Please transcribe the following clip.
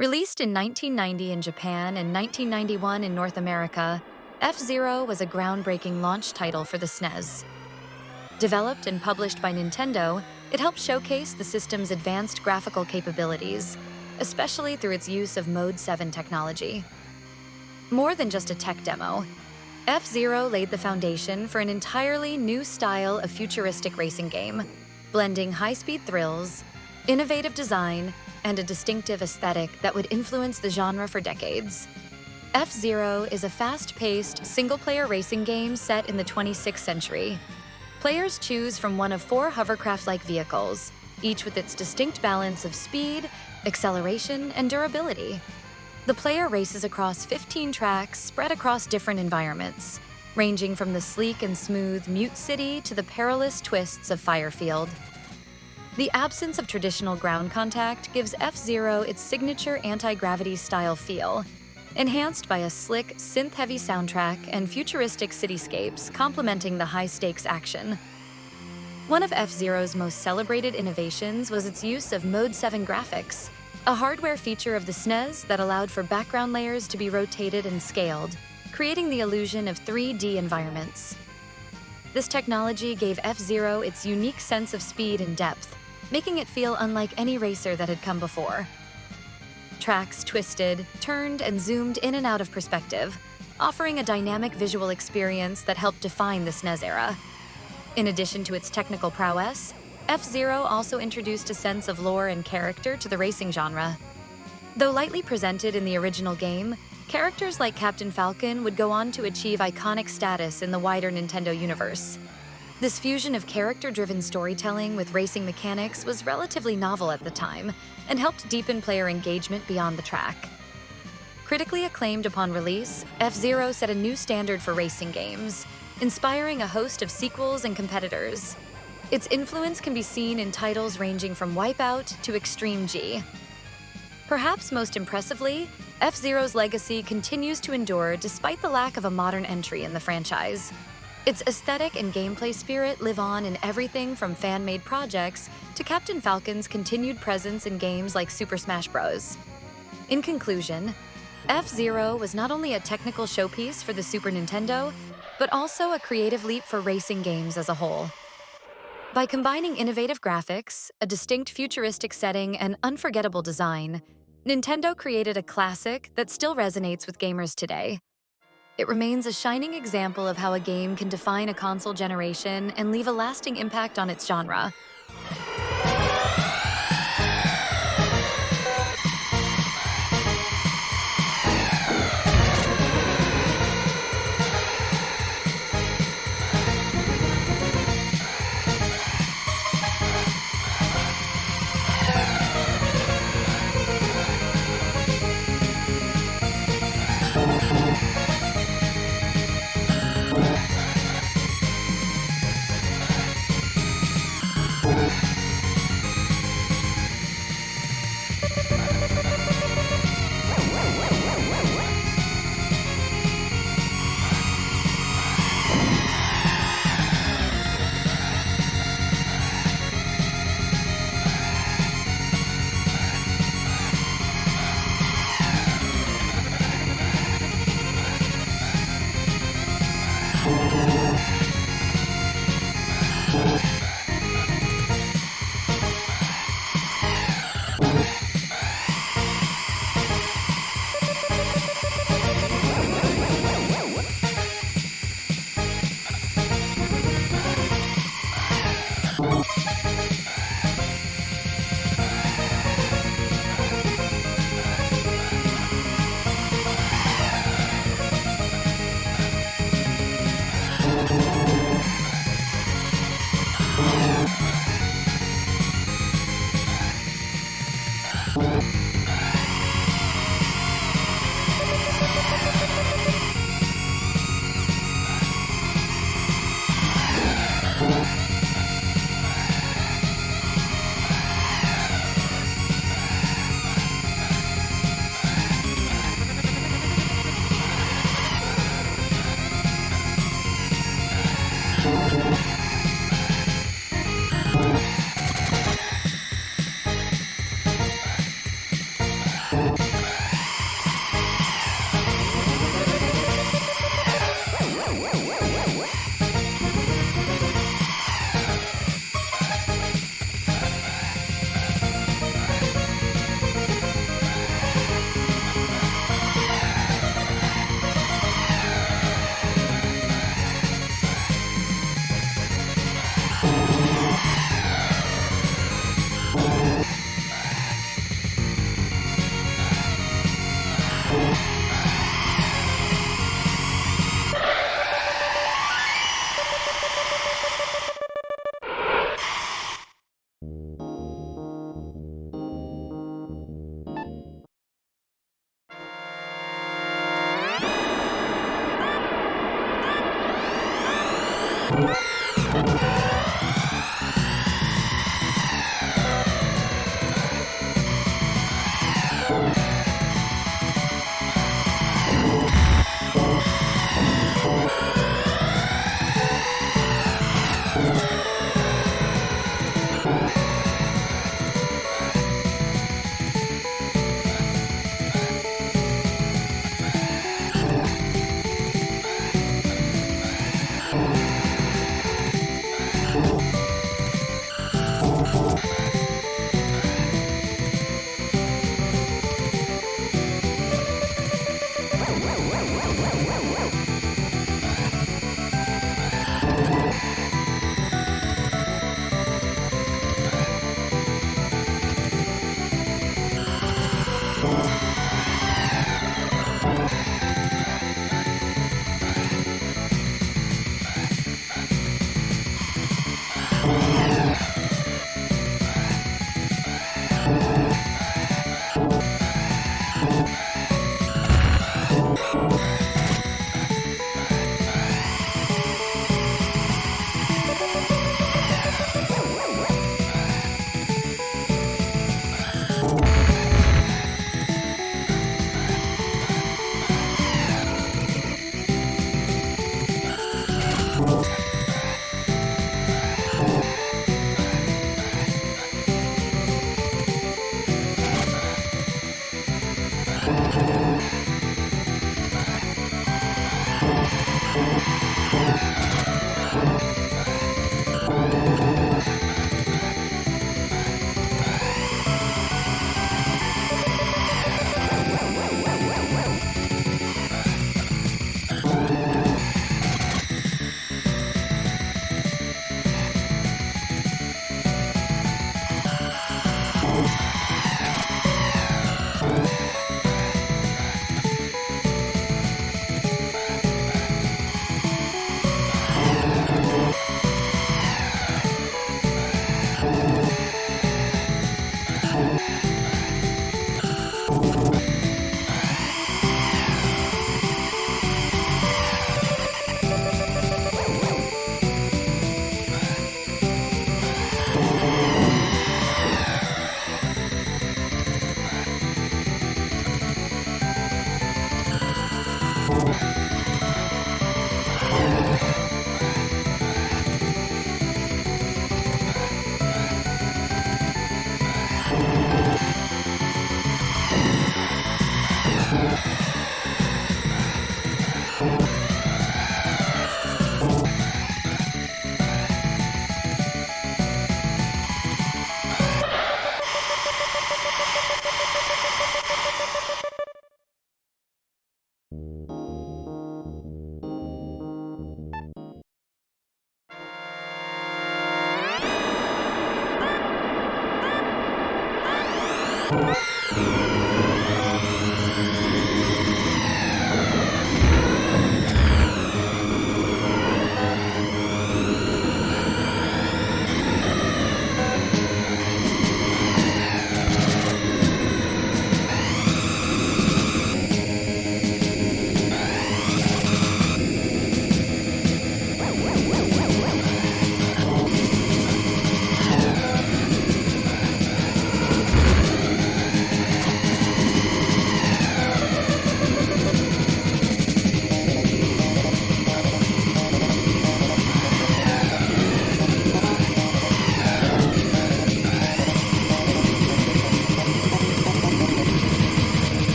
Released in 1990 in Japan and 1991 in North America, F-Zero was a groundbreaking launch title for the SNES. Developed and published by Nintendo, it helped showcase the system's advanced graphical capabilities, especially through its use of Mode 7 technology. More than just a tech demo, F-Zero laid the foundation for an entirely new style of futuristic racing game, blending high-speed thrills, innovative design, and a distinctive aesthetic that would influence the genre for decades. F-Zero is a fast-paced, single-player racing game set in the 26th century. Players choose from one of 4 hovercraft-like vehicles, each with its distinct balance of speed, acceleration, and durability. The player races across 15 tracks spread across different environments, ranging from the sleek and smooth Mute City to the perilous twists of Firefield. The absence of traditional ground contact gives F-Zero its signature anti-gravity style feel, enhanced by a slick, synth-heavy soundtrack and futuristic cityscapes complementing the high-stakes action. One of F-Zero's most celebrated innovations was its use of Mode 7 graphics, a hardware feature of the SNES that allowed for background layers to be rotated and scaled, creating the illusion of 3D environments. This technology gave F-Zero its unique sense of speed and depth, making it feel unlike any racer that had come before. Tracks twisted, turned, and zoomed in and out of perspective, offering a dynamic visual experience that helped define the SNES era. In addition to its technical prowess, F-Zero also introduced a sense of lore and character to the racing genre. Though lightly presented in the original game, characters like Captain Falcon would go on to achieve iconic status in the wider Nintendo universe. This fusion of character-driven storytelling with racing mechanics was relatively novel at the time and helped deepen player engagement beyond the track. Critically acclaimed upon release, F-Zero set a new standard for racing games, inspiring a host of sequels and competitors. Its influence can be seen in titles ranging from Wipeout to Extreme G. Perhaps most impressively, F-Zero's legacy continues to endure despite the lack of a modern entry in the franchise. Its aesthetic and gameplay spirit live on in everything from fan-made projects to Captain Falcon's continued presence in games like Super Smash Bros. In conclusion, F-Zero was not only a technical showpiece for the Super Nintendo, but also a creative leap for racing games as a whole. By combining innovative graphics, a distinct futuristic setting, and unforgettable design, Nintendo created a classic that still resonates with gamers today. It remains a shining example of how a game can define a console generation and leave a lasting impact on its genre.